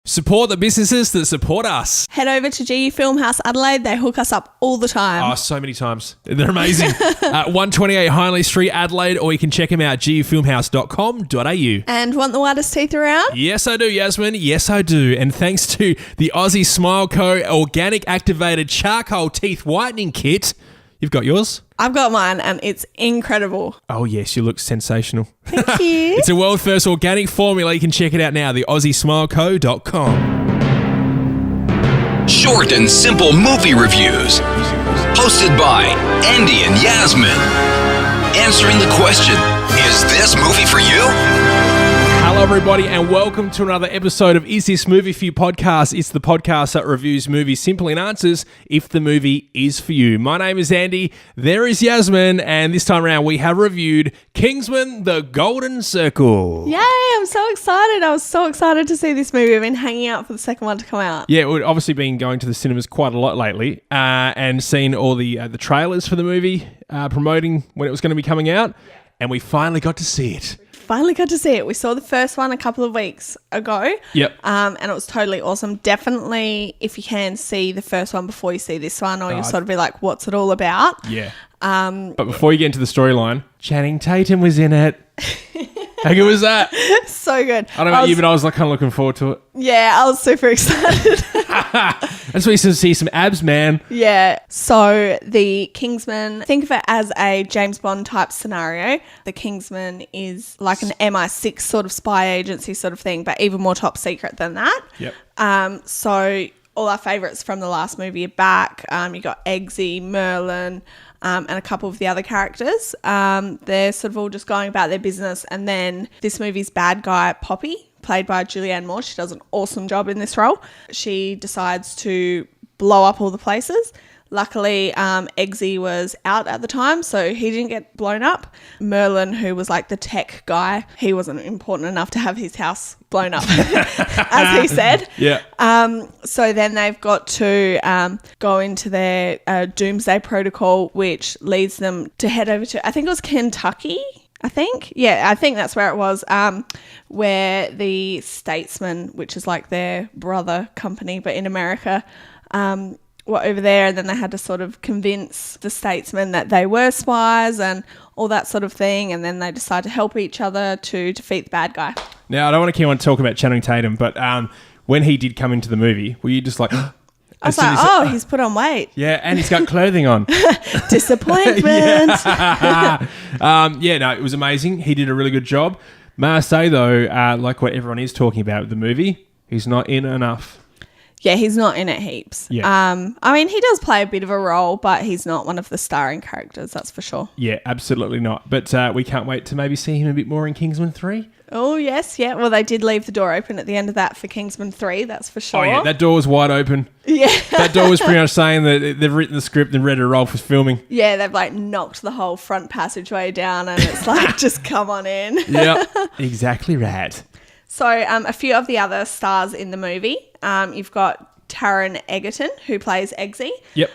Support the businesses that support us. Head over to GU Filmhouse Adelaide. They hook us up all the time. Oh, so many times. They're amazing. 128 Hindley Street, Adelaide, or you can check them out at gufilmhouse.com.au. And want the whitest teeth around? Yes, I do, Yasmin. Yes, I do. And thanks to the Aussie Smile Co. Organic Activated Charcoal Teeth Whitening Kit, you've got yours? I've got mine and it's incredible. Oh, yes, you look sensational. Thank you. It's a world first organic formula. You can check it out now, the AussieSmileCo.com. Short and simple movie reviews. Hosted by Andy and Yasmin. Answering the question, is this movie for you? Hello, everybody, and welcome to another episode of Is This Movie For You podcast. It's the podcast that reviews movies simply and answers if the movie is for you. My name is Andy. There is Yasmin, and this time around we have reviewed Kingsman: The Golden Circle. Yay, I'm so excited. I was so excited to see this movie. I've been hanging out for the second one to come out. Yeah, we've obviously been going to the cinemas quite a lot lately and seen all the trailers for the movie promoting when it was going to be coming out, and we finally got to see it. Finally got to see it. We saw the first one a couple of weeks ago. Yep. And it was totally awesome. Definitely, if you can see the first one before you see this one, or you'll sort of be like, what's it all about? Yeah. But before you get into the storyline, Channing Tatum was in it. How good was that? So good. I don't know about you, but I was like kind of looking forward to it. Yeah, I was super excited. That's where you see some abs, man. Yeah. So the Kingsman, think of it as a James Bond type scenario. The Kingsman is like an MI6 sort of spy agency sort of thing, but even more top secret than that. Yep. So all our favourites from the last movie are back. You got Eggsy, Merlin, and a couple of the other characters. They're sort of all just going about their business. And then this movie's bad guy, Poppy, played by Julianne Moore. She does an awesome job in this role. She decides to blow up all the places. Luckily, Eggsy was out at the time, so he didn't get blown up. Merlin, who was like the tech guy, he wasn't important enough to have his house blown up, as he said. Yeah. So then they've got to go into their doomsday protocol, which leads them to head over to, I think it was Kentucky. I think that's where it was, where the Statesman, which is like their brother company, but in America, were over there, and then they had to sort of convince the Statesman that they were spies and all that sort of thing, and then they decide to help each other to defeat the bad guy. Now, I don't want to keep on talking about Channing Tatum, but when he did come into the movie, were you just like... I was like, he's put on weight. Yeah, and he's got clothing on. Disappointment. No, it was amazing. He did a really good job. May I say, though, like what everyone is talking about with the movie, he's not in enough. Yeah, he's not in it heaps. Yeah. I mean, he does play a bit of a role, but he's not one of the starring characters, that's for sure. Yeah, absolutely not. But we can't wait to maybe see him a bit more in Kingsman 3. Oh, yes, yeah. Well, they did leave the door open at the end of that for Kingsman 3, that's for sure. Oh, yeah, that door was wide open. Yeah. That door was pretty much saying that they've written the script and ready to roll for filming. Yeah, they've like knocked the whole front passageway down and it's like, just come on in. Yeah, exactly right. So a few of the other stars in the movie, you've got Taron Egerton, who plays Eggsy. Yep.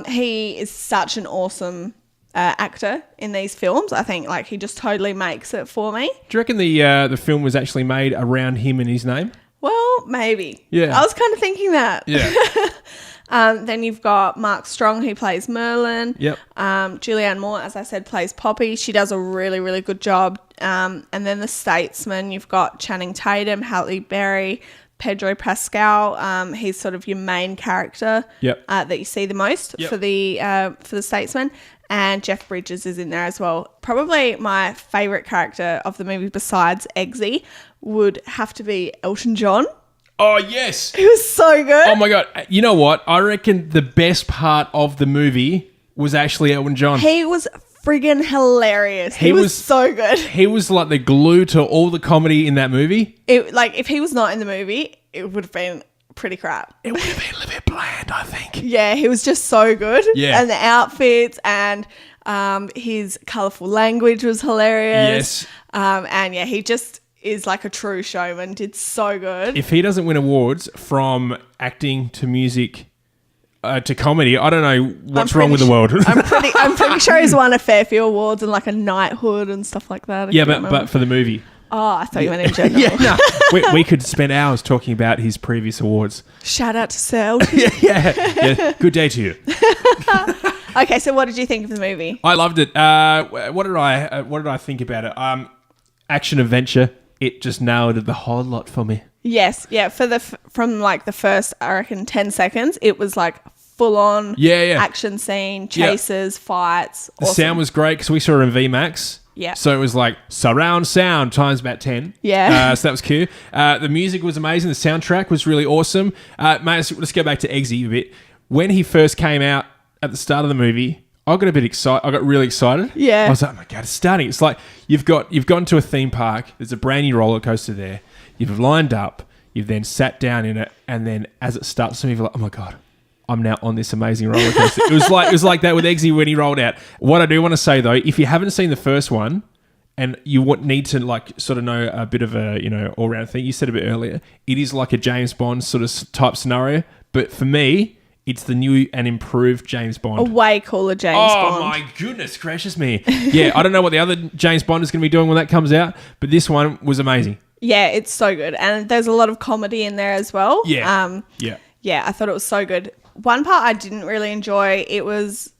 He is such an awesome actor in these films. I think like he just totally makes it for me. Do you reckon the film was actually made around him and his name? Well, maybe. Yeah. I was kind of thinking that. Yeah. Then you've got Mark Strong, who plays Merlin. Yep. Julianne Moore, as I said, plays Poppy. She does a really, really good job. And then the Statesman, you've got Channing Tatum, Halle Berry, Pedro Pascal. He's sort of your main character. Yep. That you see the most for the Statesman. And Jeff Bridges is in there as well. Probably my favourite character of the movie besides Eggsy would have to be Elton John. Oh, yes. He was so good. Oh, my God. You know what? I reckon the best part of the movie was actually Elton John. He was friggin' hilarious. He was so good. He was like the glue to all the comedy in that movie. If he was not in the movie, it would have been pretty crap. It would have been a little bit bland, I think. Yeah, he was just so good. Yeah. And the outfits and his colourful language was hilarious. Yes. And yeah, he just is like a true showman. Did so good. If he doesn't win awards from acting to music to comedy, I don't know what's wrong with the world. I'm pretty sure he's won a fair few awards and like a knighthood and stuff like that. Yeah, but for the movie. Oh, I thought you meant in general. Yeah, no. We could spend hours talking about his previous awards. Shout out to Sel. Yeah. Good day to you. Okay, so what did you think of the movie? I loved it. What did I think about it? Action adventure. It just nailed it the whole lot for me. Yes, yeah. From like the first, I reckon, 10 seconds, it was like full on action scene, chases, fights. The sound was great because we saw it in VMAX. Yeah. So it was like surround sound times about 10. Yeah. So that was cute. The music was amazing. The soundtrack was really awesome. Mate, let's go back to Eggsy a bit. When he first came out at the start of the movie, I got a bit excited. I got really excited. Yeah. I was like, oh my God, it's starting. It's like you've gone to a theme park. There's a brand new roller coaster there. You've lined up. You've then sat down in it. And then as it starts to move, you're like, oh my God, I'm now on this amazing roller coaster. It was like that with Eggsy when he rolled out. What I do want to say though, if you haven't seen the first one and you need to like sort of know a bit of a, all round thing, you said a bit earlier, it is like a James Bond sort of type scenario. But for me, it's the new and improved James Bond. A way cooler James Bond. Oh my goodness gracious me. Yeah, I don't know what the other James Bond is going to be doing when that comes out, but this one was amazing. Yeah, it's so good. And there's a lot of comedy in there as well. Yeah. Yeah, I thought it was so good. One part I didn't really enjoy,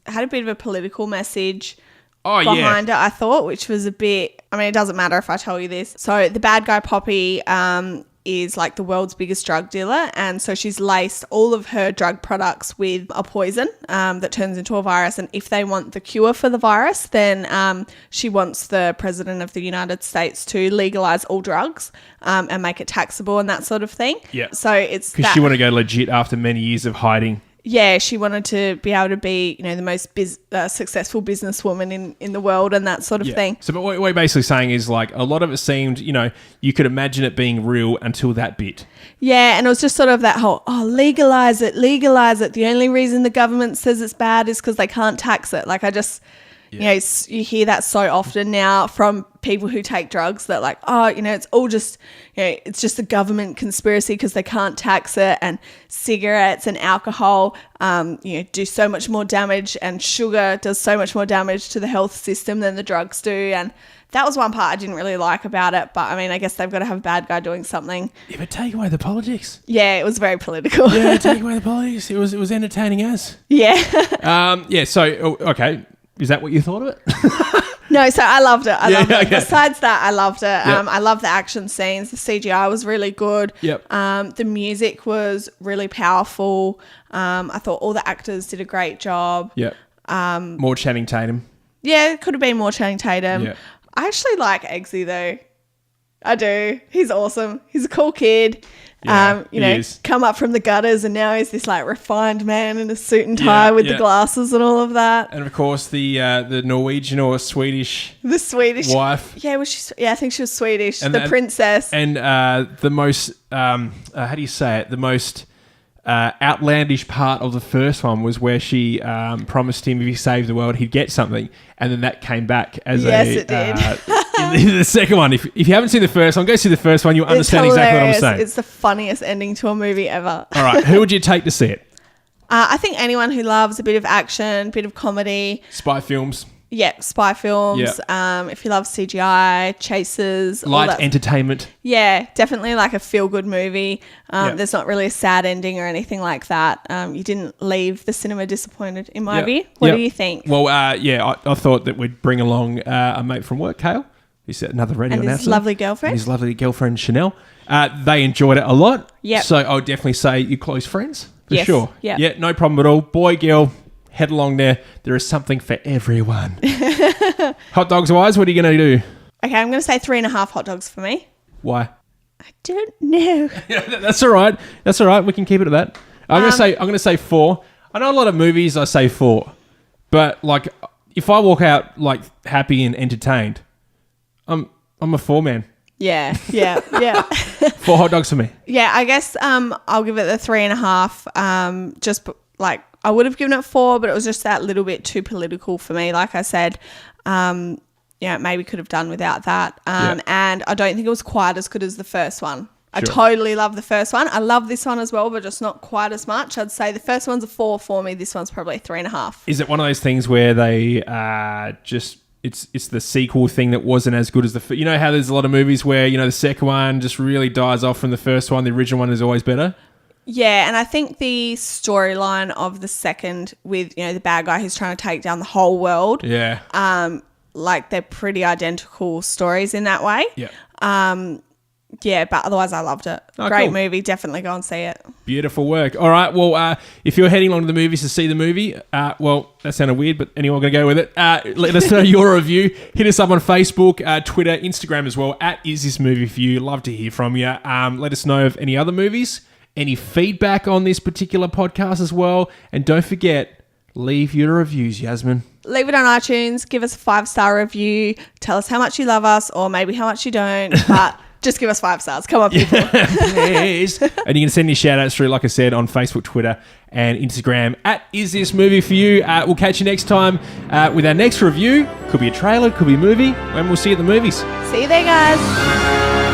had a bit of a political message behind it, I thought, which was a bit, it doesn't matter if I tell you this. So the bad guy Poppy is like the world's biggest drug dealer, and so she's laced all of her drug products with a poison that turns into a virus, and if they want the cure for the virus, then she wants the president of the United States to legalize all drugs and make it taxable and that sort of thing. Yeah. So it's because she wanted to go legit after many years of hiding. Yeah, she wanted to be able to be, the most successful businesswoman in the world and that sort of thing. So but what we're basically saying is like a lot of it seemed, you could imagine it being real until that bit. Yeah, and it was just sort of that whole, legalize it. The only reason the government says it's bad is because they can't tax it. Like I just... you hear that so often now from people who take drugs that like, it's all just, it's just a government conspiracy because they can't tax it, and cigarettes and alcohol, do so much more damage, and sugar does so much more damage to the health system than the drugs do. And that was one part I didn't really like about it. But I guess they've got to have a bad guy doing something. Yeah, but take away the politics. Yeah, it was very political. Yeah, take away the politics. It was entertaining as. Yeah. So, okay. Is that what you thought of it? No, so I loved it. I loved it. Okay. Besides that, I loved it. Yep. I love the action scenes. The CGI was really good. Yep. The music was really powerful. I thought all the actors did a great job. Yep. More Channing Tatum. Yeah, it could have been more Channing Tatum. Yep. I actually like Eggsy though. I do. He's awesome. He's a cool kid. Yeah, he is. Come up from the gutters, and now he's this like refined man in a suit and tie with the glasses and all of that. And of course the Norwegian or Swedish wife. Yeah, I think she was Swedish. And the princess. And the most how do you say it? The most outlandish part of the first one was where she promised him if he saved the world he'd get something, and then that came back as it did. In the second one. If you haven't seen the first one, go see the first one. You'll understand exactly what I'm saying. It's the funniest ending to a movie ever. All right, who would you take to see it? I think anyone who loves a bit of action, a bit of comedy, spy films. Yeah, spy films. Yep. If you love CGI, chases, light entertainment. Yeah, definitely like a feel-good movie. There's not really a sad ending or anything like that. You didn't leave the cinema disappointed, in my view. What do you think? Well, I thought that we'd bring along a mate from work, Kale. He's another radio announcer. And his lovely girlfriend. And his lovely girlfriend, Chanel. They enjoyed it a lot. Yeah. So I would definitely say you're close friends, for yes. sure. Yep. Yeah, no problem at all. Boy, girl, head along there. There is something for everyone. Hot dogs wise, what are you going to do? Okay, I'm going to say 3.5 hot dogs for me. Why? I don't know. That's all right. That's all right. We can keep it at that. I'm going to say 4. I know a lot of movies I say 4, but like if I walk out like happy and entertained, I'm a 4 man. Yeah. 4 hot dogs for me. Yeah, I guess I'll give it the 3.5. Just like I would have given it 4, but it was just that little bit too political for me. Like I said, maybe could have done without that. And I don't think it was quite as good as the first one. I totally love the first one. I love this one as well, but just not quite as much. I'd say the first one's a 4 for me. This one's probably a 3.5. Is it one of those things where they just it's the sequel thing that wasn't as good as the... You know how there's a lot of movies where, the second one just really dies off from the first one. The original one is always better. Yeah, and I think the storyline of the second with, the bad guy who's trying to take down the whole world. Yeah. They're pretty identical stories in that way. Yeah. Yeah, but otherwise I loved it. Oh, Great cool. movie. Definitely go and see it. Beautiful work. All right. Well, if you're heading along to the movies to see the movie, well, that sounded weird, but anyway, we're going to go with it. Let us know your review. Hit us up on Facebook, Twitter, Instagram as well, @isthismovieforyou. Love to hear from you. Let us know of any other movies, any feedback on this particular podcast as well. And don't forget, leave your reviews, Yasmin. Leave it on iTunes. Give us a 5-star review. Tell us how much you love us or maybe how much you don't. But just give us 5 stars. Come on, people. Yes. And you can send your shout-outs through, like I said, on Facebook, Twitter, and Instagram @isthismovieforyou. We'll catch you next time with our next review. Could be a trailer, could be a movie, and we'll see you at the movies. See you there, guys.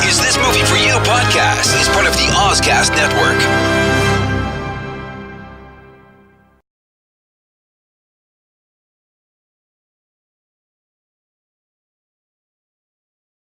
Is This Movie For You podcast is part of the Ozcast Network.